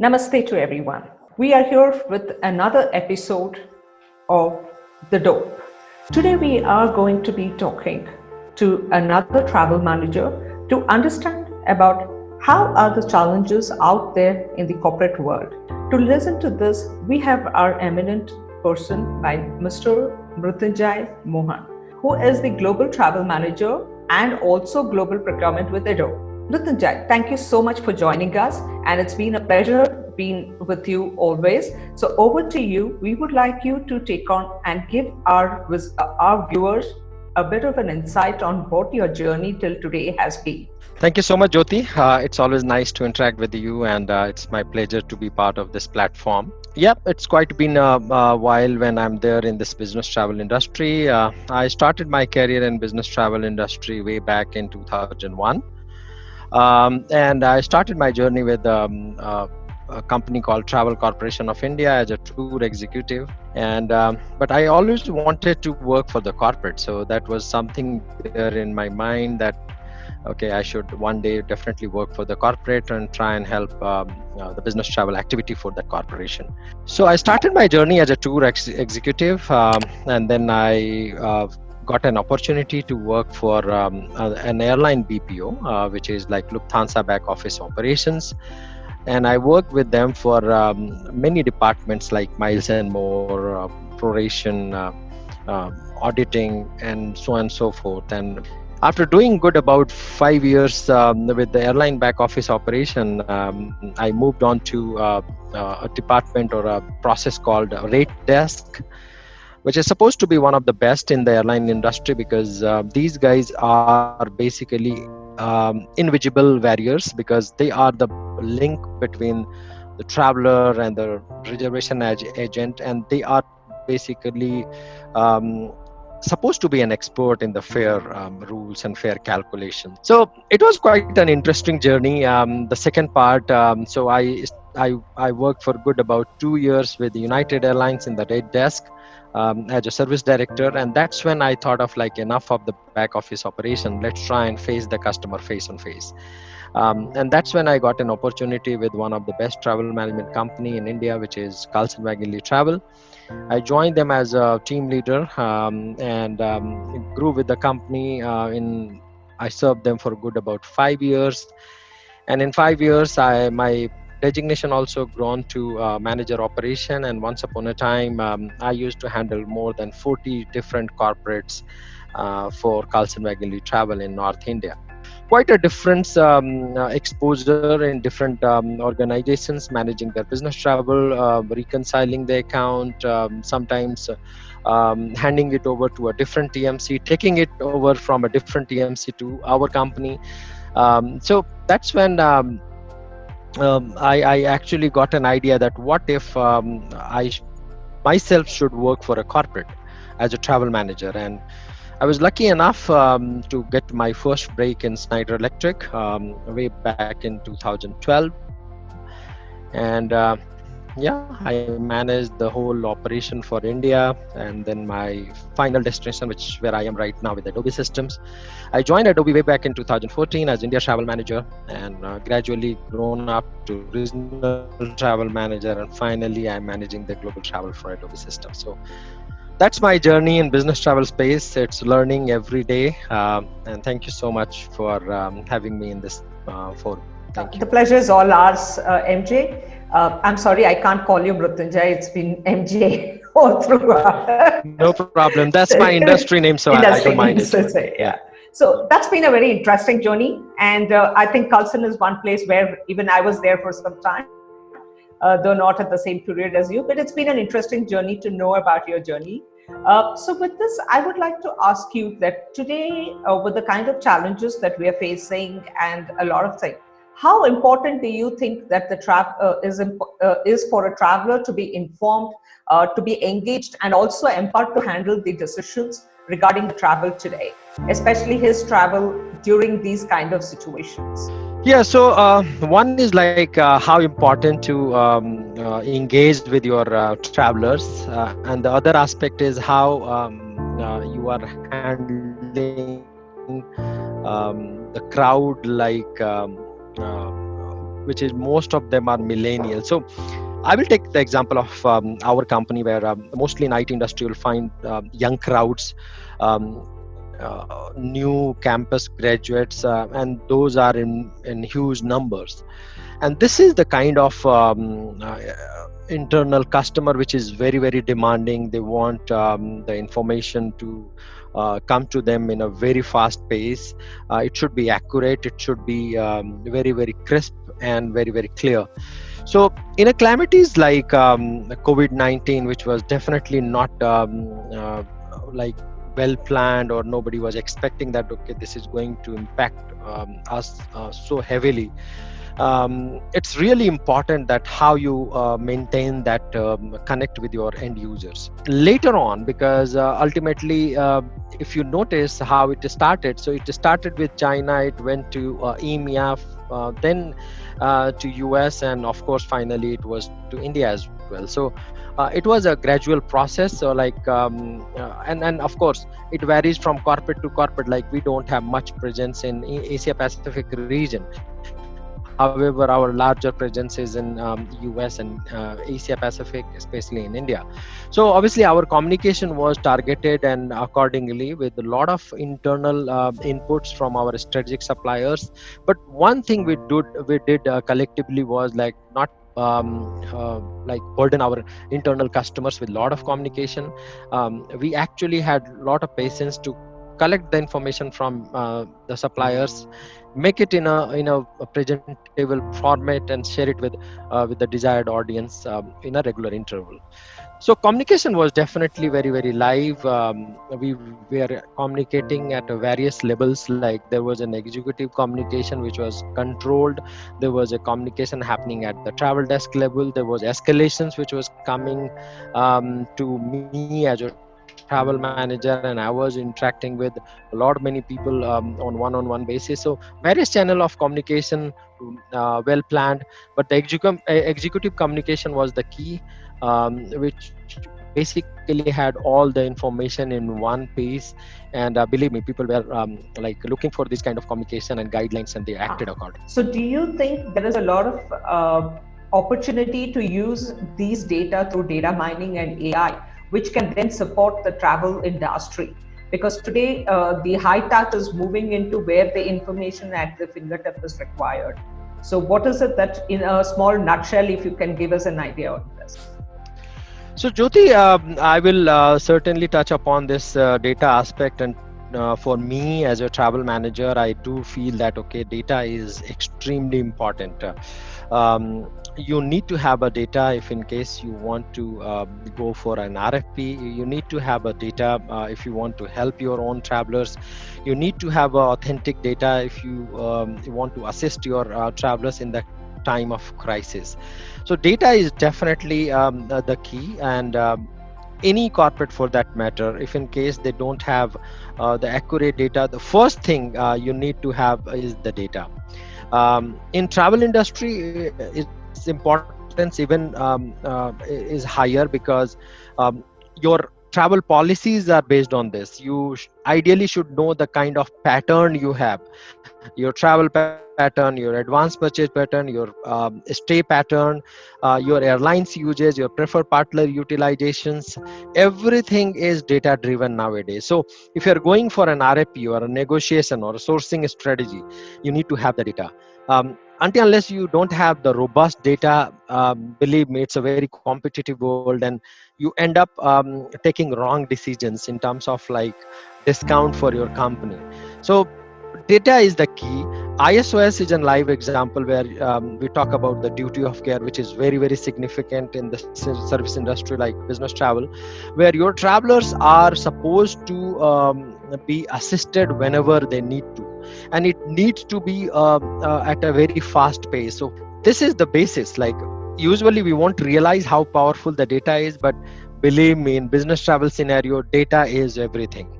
Namaste to everyone. We are here with another episode of The Dope. Today we are going to be talking to another travel manager to understand about how are the challenges out there in the corporate world. To listen to this, we have our eminent person by Mr. Mritunjaya Mohan, who is the global travel manager and also global procurement with ADOBE. Mritunjay, thank you so much for joining us, and it's been a pleasure being with you always. So over to you. We would like you to take on and give our viewers a bit of an insight on what your journey till today has been. Thank you so much, Jyothi. It's always nice to interact with you, and it's my pleasure to be part of this platform. Yep, it's quite been a while when I'm there in this business travel industry. I started my career in business travel industry way back in 2001, and I started my journey with a company called Travel Corporation of India as a tour executive. And but I always wanted to work for the corporate, so that was something there in my mind that okay, I should one day definitely work for the corporate and try and help the business travel activity for that corporation. So I started my journey as a tour executive, and then I got an opportunity to work for an airline BPO, which is like Lufthansa back office operations. And I worked with them for many departments like miles and more, proration, auditing, and so on and so forth. And after doing good about 5 years with the airline back office operation, I moved on to a department or a process called rate desk, which is supposed to be one of the best in the airline industry because these guys are basically invisible barriers, because they are the link between the traveler and the reservation agent, and they are basically supposed to be an expert in the fare rules and fare calculation. So it was quite an interesting journey. The second part, so I worked for good about 2 years with United Airlines in the rate desk as a service director, and that's when I thought of like enough of the back office operation. Let's try and face the customer face on face. And that's when I got an opportunity with one of the best travel management company in India, which is Carlson Wagonlit Travel. I joined them as a team leader and grew with the company. I served them for good about 5 years, and in 5 years, my designation also grown to manager operation. And once upon a time, I used to handle more than 40 different corporates for Carlson Wagonlit Travel in North India. Quite a different exposure in different organizations, managing their business travel, reconciling the account, sometimes handing it over to a different TMC, taking it over from a different TMC to our company. So that's when I actually got an idea that what if myself should work for a corporate as a travel manager. And I was lucky enough to get my first break in Schneider Electric way back in 2012. And yeah, I managed the whole operation for India, and then my final destination, which where I am right now with Adobe Systems. I joined Adobe way back in 2014 as India Travel Manager, and gradually grown up to regional travel manager, and finally I'm managing the global travel for Adobe Systems. So that's my journey in business travel space. It's learning every day, and thank you so much for having me in this forum. Thank you. The pleasure is all ours, MJ. I'm sorry, I can't call you Mritunjay. It's been MJ all throughout. No problem. That's my industry name, so I don't mind it. Yeah. So that's been a very interesting journey. And I think Carlson is one place where even I was there for some time, though not at the same period as you. But it's been an interesting journey to know about your journey. So with this, I would like to ask you that today, with the kind of challenges that we are facing and a lot of things, how important do you think that the is for a traveler to be informed, to be engaged, and also empowered to handle the decisions regarding the travel today, especially his travel during these kind of situations? Yeah, so one is like how important to engage with your travelers, and the other aspect is how you are handling the crowd, like which is most of them are millennials. So I will take the example of our company, where mostly in IT industry you'll find young crowds, um, new campus graduates, and those are in huge numbers. And this is the kind of internal customer which is very, very demanding. They want the information to come to them in a very fast pace. It should be accurate, it should be very, very crisp and very, very clear. So in a calamities like COVID-19, which was definitely not like well planned, or nobody was expecting that, okay, this is going to impact us so heavily. It's really important that how you maintain that connect with your end users later on, because ultimately, if you notice how it started, so it started with China, it went to EMEA, then to US, and of course finally it was to India as well. So it was a gradual process. So like and of course it varies from corporate to corporate. Like we don't have much presence in Asia Pacific region. However, our larger presence is in US and Asia Pacific, especially in India. So obviously our communication was targeted and accordingly, with a lot of internal inputs from our strategic suppliers. But one thing we did collectively was like not like burden our internal customers with a lot of communication. We actually had a lot of patience to collect the information from the suppliers, make it in a presentable format, and share it with the desired audience in a regular interval. So communication was definitely very, very live. We were communicating at various levels. Like there was an executive communication which was controlled. There was a communication happening at the travel desk level. There was escalations which was coming to me as a travel manager, and I was interacting with a lot many people on one-on-one basis. So various channel of communication, well planned. But the executive communication was the key, which basically had all the information in one piece. And believe me, people were like looking for this kind of communication and guidelines, and they acted accordingly. So, do you think there is a lot of opportunity to use these data through data mining and AI, which can then support the travel industry? Because today the high tech is moving into where the information at the fingertip is required. So, what is it that, in a small nutshell, if you can give us an idea on this? So Jyothi, I will certainly touch upon this data aspect. And for me as a travel manager, I do feel that okay, data is extremely important. You need to have a data if in case you want to go for an RFP. You need to have a data if you want to help your own travelers. You need to have authentic data if you want to assist your travelers in the time of crisis. So data is definitely the key. And any corporate for that matter, if in case they don't have the accurate data, the first thing you need to have is the data. In travel industry, its importance even is higher, because your travel policies are based on this. You ideally should know the kind of pattern you have, your travel pattern, your advanced purchase pattern, your stay pattern, your airlines usage, your preferred partner utilizations. Everything is data driven nowadays. So if you're going for an RFP or a negotiation or a sourcing strategy, you need to have the data. Until unless you don't have the robust data, believe me, it's a very competitive world, and you end up taking wrong decisions in terms of like discount for your company. So data is the key. ISOS is a live example where we talk about the duty of care, which is very, very significant in the service industry like business travel, where your travelers are supposed to be assisted whenever they need to, and it needs to be at a very fast pace. So this is the basis. Like usually we won't realize how powerful the data is, but believe me, in business travel scenario, data is everything.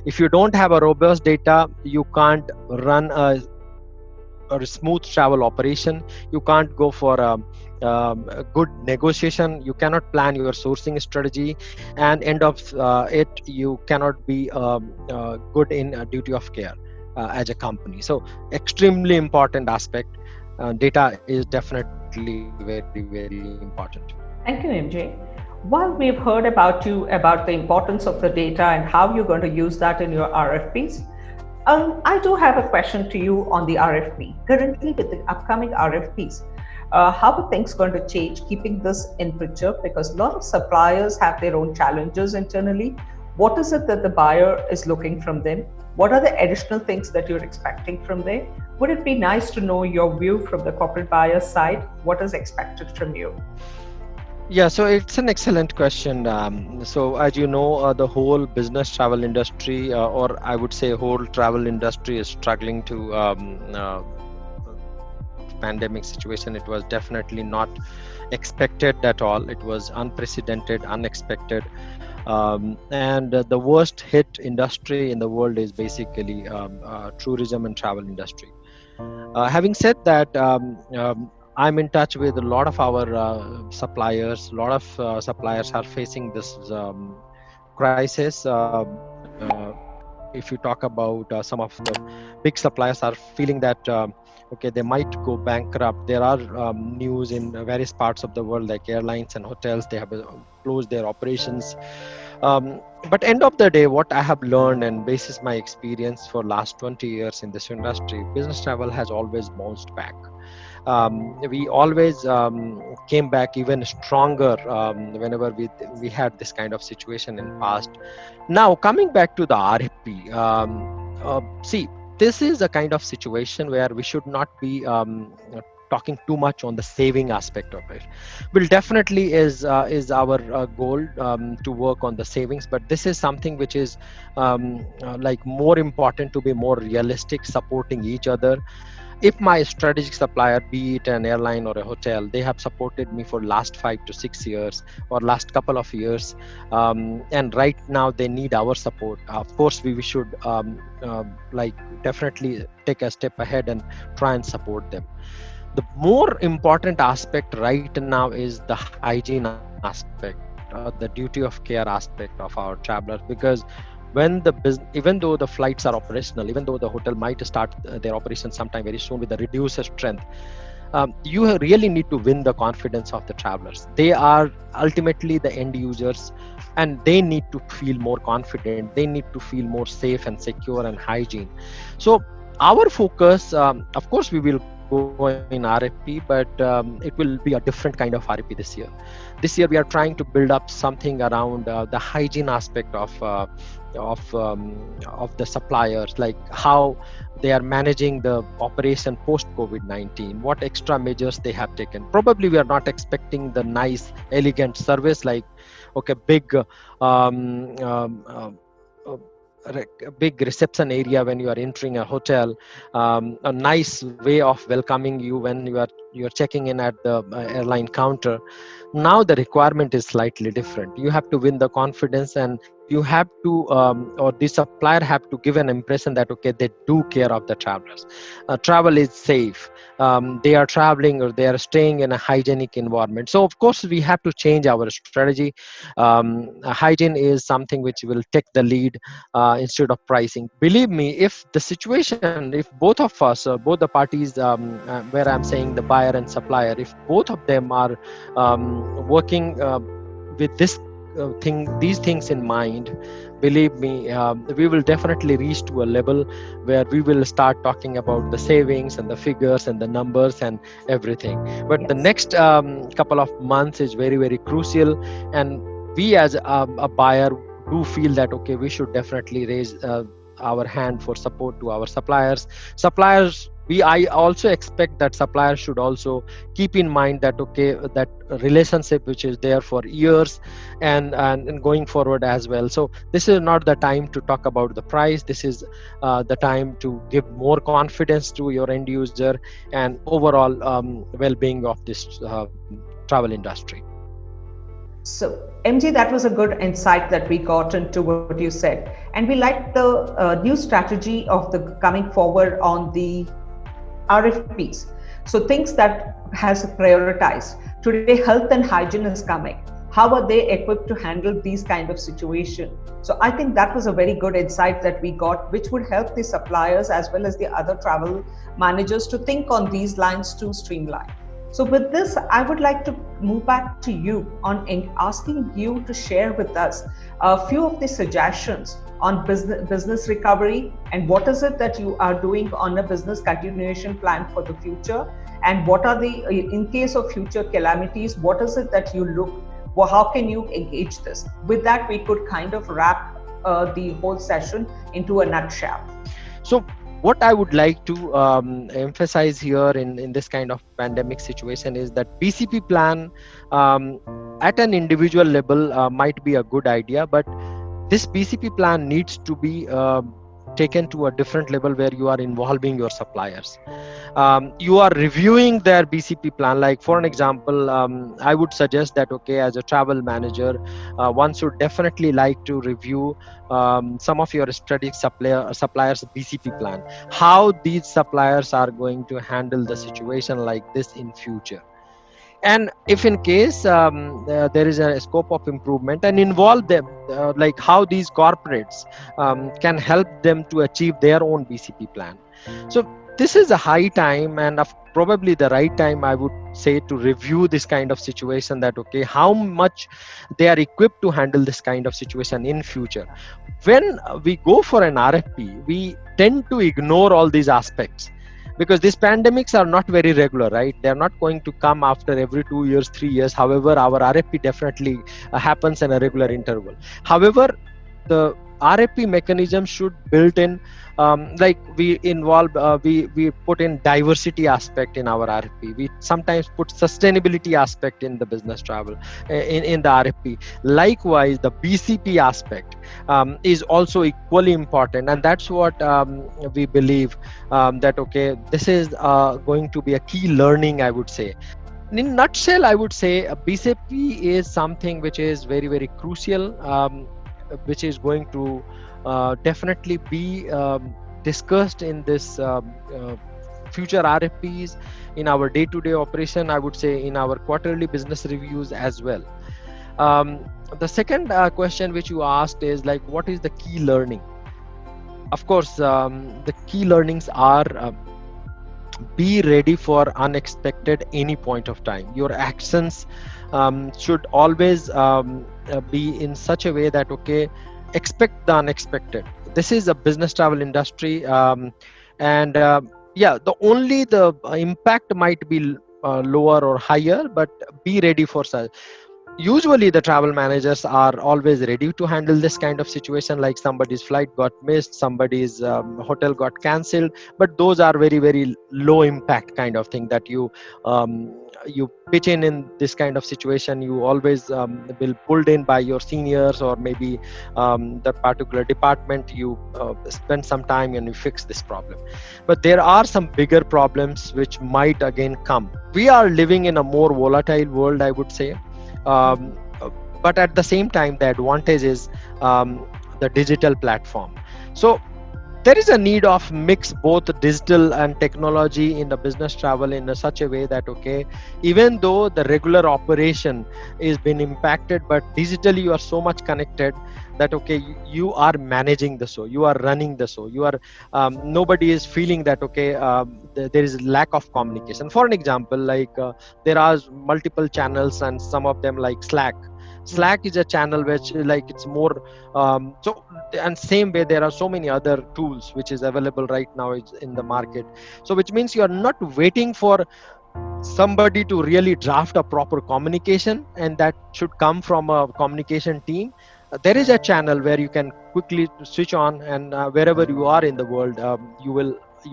If you don't have a robust data, you can't run a smooth travel operation. You can't go for a good negotiation. You cannot plan your sourcing strategy, and end of it, you cannot be good in duty of care as a company. So extremely important aspect. data is definitely very, very important. Thank you, MJ. While we've heard about you about the importance of the data and how you're going to use that in your RFPs, I do have a question to you on the RFP. Currently, with the upcoming RFPs, how are things going to change keeping this in picture? Because a lot of suppliers have their own challenges internally. What is it that the buyer is looking from them? What are the additional things that you're expecting from them? Would it be nice to know your view from the corporate buyer's side? What is expected from you? Yeah, so it's an excellent question. So as you know, the whole business travel industry, or I would say whole travel industry, is struggling to pandemic situation. It was definitely not expected at all. It was unprecedented, unexpected, and the worst hit industry in the world is basically tourism and travel industry. Having said that, I'm in touch with a lot of our suppliers. A lot of suppliers are facing this crisis. If you talk about some of the big suppliers are feeling that okay, they might go bankrupt. There are news in various parts of the world, like airlines and hotels, they have closed their operations. But end of the day, what I have learned, and basis my experience for last 20 years in this industry, business travel has always bounced back. We always came back even stronger whenever we had this kind of situation in past. Now coming back to the RFP, see, this is a kind of situation where we should not be talking too much on the saving aspect of it. Will definitely is our goal to work on the savings, but this is something which is like more important to be more realistic, supporting each other. If my strategic supplier, be it an airline or a hotel, they have supported me for last 5 to 6 years or last couple of years, and right now they need our support, of course we should like definitely take a step ahead and try and support them. The more important aspect right now is the hygiene aspect, the duty of care aspect of our travelers, because when the business, even though the flights are operational, even though the hotel might start their operation sometime very soon with a reduced strength, you really need to win the confidence of the travelers. They are ultimately the end users, and they need to feel more confident, they need to feel more safe and secure and hygiene. So our focus, of course we will go in RFP, but it will be a different kind of RFP this year. This year we are trying to build up something around the hygiene aspect of the suppliers, like how they are managing the operation post COVID-19, what extra measures they have taken. Probably we are not expecting the nice elegant service, like okay, big uh, a big reception area when you are entering a hotel, a nice way of welcoming you when you are checking in at the airline counter. Now the requirement is slightly different. You have to win the confidence, and you have to or the supplier have to give an impression that okay, they do care of the travelers. Travel is safe, they are traveling or they are staying in a hygienic environment. So of course we have to change our strategy. Hygiene is something which will take the lead instead of pricing. Believe me, if the situation, if both of us, both the parties, where I'm saying the buyer and supplier, if both of them are working with this these things in mind, believe me, we will definitely reach to a level where we will start talking about the savings and the figures and the numbers and everything. But the Yes. next couple of months is very, very crucial, and we as a buyer do feel that okay, we should definitely raise our hand for support to our suppliers. We I also expect that suppliers should also keep in mind that okay, that relationship which is there for years, and going forward as well. So this is not the time to talk about the price. This is the time to give more confidence to your end user and overall well-being of this travel industry. So, MG, that was a good insight that we got into what you said. And we like the new strategy of the coming forward on the RFPs. So, things that has prioritized. Today, health and hygiene is coming. how are they equipped to handle these kind of situation? So I think that was a very good insight that we got, which would help the suppliers as well as the other travel managers to think on these lines to streamline. So with this, I would like to move back to you on asking you to share with us a few of the suggestions on business recovery, and what is it that you are doing on a business continuation plan for the future, and what are the, in case of future calamities, what is it that you look, well, how can you engage this? With that, we could kind of wrap the whole session into a nutshell. So what I would like to emphasize here in this kind of pandemic situation is that BCP plan um, at an individual level might be a good idea, but this BCP plan needs to be taken to a different level where you are involving your suppliers. You are reviewing their BCP plan. Like for an example, I would suggest that, okay, as a travel manager, one should definitely like to review some of your strategic suppliers BCP plan, how these suppliers are going to handle the situation like this in future. And if in case there is a scope of improvement, and involve them, like how these corporates can help them to achieve their own BCP plan. So this is a high time, and probably the right time, I would say, to review this kind of situation, that okay, how much they are equipped to handle this kind of situation in future. When we go for an RFP, we tend to ignore all these aspects, because these pandemics are not very regular, right? They're not going to come after every 2 years, 3 years. However, our RFP definitely happens in a regular interval. However, the RFP mechanism should built in, like we involve, we put in diversity aspect in our RFP. We sometimes put sustainability aspect in the business travel in the RFP. Likewise, the BCP aspect is also equally important, and that's what we believe, that okay, this is going to be a key learning, I would say. In nutshell, I would say BCP is something which is very, very crucial, which is going to definitely be discussed in this future RFPs, in our day-to-day operation, I would say, in our quarterly business reviews as well. The second question which you asked is like, what is the key learning? Of course, the key learnings are, be ready for unexpected any point of time. Your actions should always be in such a way that okay, expect the unexpected. This is a business travel industry, and yeah, the impact might be lower or higher, but be ready for such. Usually the travel managers are always ready to handle this kind of situation, like somebody's flight got missed, somebody's hotel got cancelled, but those are very, very low impact kind of thing that you pitch in this kind of situation. You always will pulled in by your seniors, or maybe the particular department. You spend some time and you fix this problem. But there are some bigger problems which might again come. We are living in a more volatile world, I would say. um, but at the same time, the advantage is the digital platform. So there is a need of mix both digital and technology in the business travel in such a way that okay, even though the regular operation is been impacted, but digitally you are so much connected that okay, you are managing the show, you are running the show, you are nobody is feeling that okay, there is lack of communication. For an example, like there are multiple channels, and some of them like Slack is a channel which like it's more so, and same way there are so many other tools which is available right now in the market. So which means you are not waiting for somebody to really draft a proper communication, and that should come from a communication team. There is a channel where you can quickly switch on, and wherever you are in the world, you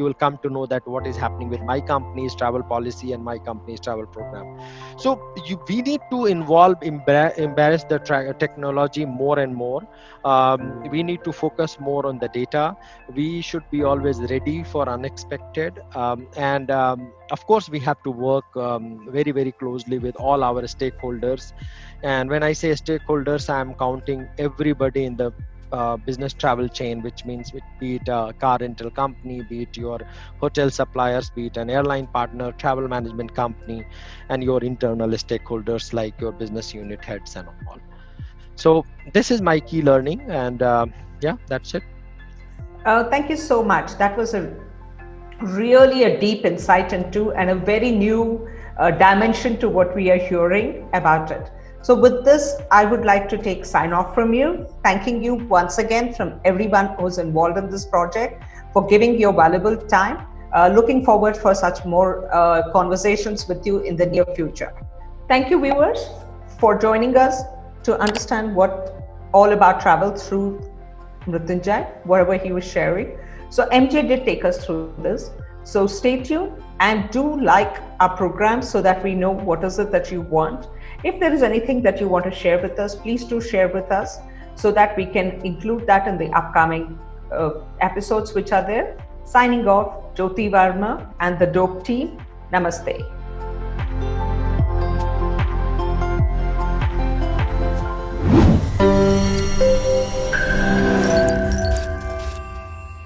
will come to know that what is happening with my company's travel policy and my company's travel program. So we need to embrace the technology more and more. We need to focus more on the data. We should be always ready for unexpected, and of course we have to work very, very closely with all our stakeholders. And when I say stakeholders, I am counting everybody in the business travel chain, which means be it a car rental company, be it your hotel suppliers, be it an airline partner, travel management company, and your internal stakeholders like your business unit heads and all. So this is my key learning, and yeah, that's it. Thank you so much. That was a really a deep insight into and a very new dimension to what we are hearing about it. So with this, I would like to take sign off from you, thanking you once again from everyone who's involved in this project for giving your valuable time. Looking forward for such more conversations with you in the near future. Thank you, viewers, for joining us to understand what all about travel through Mritunjay, whatever he was sharing. So MJ did take us through this. So stay tuned and do like our program so that we know what is it that you want. If there is anything that you want to share with us, please do share with us so that we can include that in the upcoming episodes which are there. Signing off, Jyothi Varma and the DOPE team. Namaste.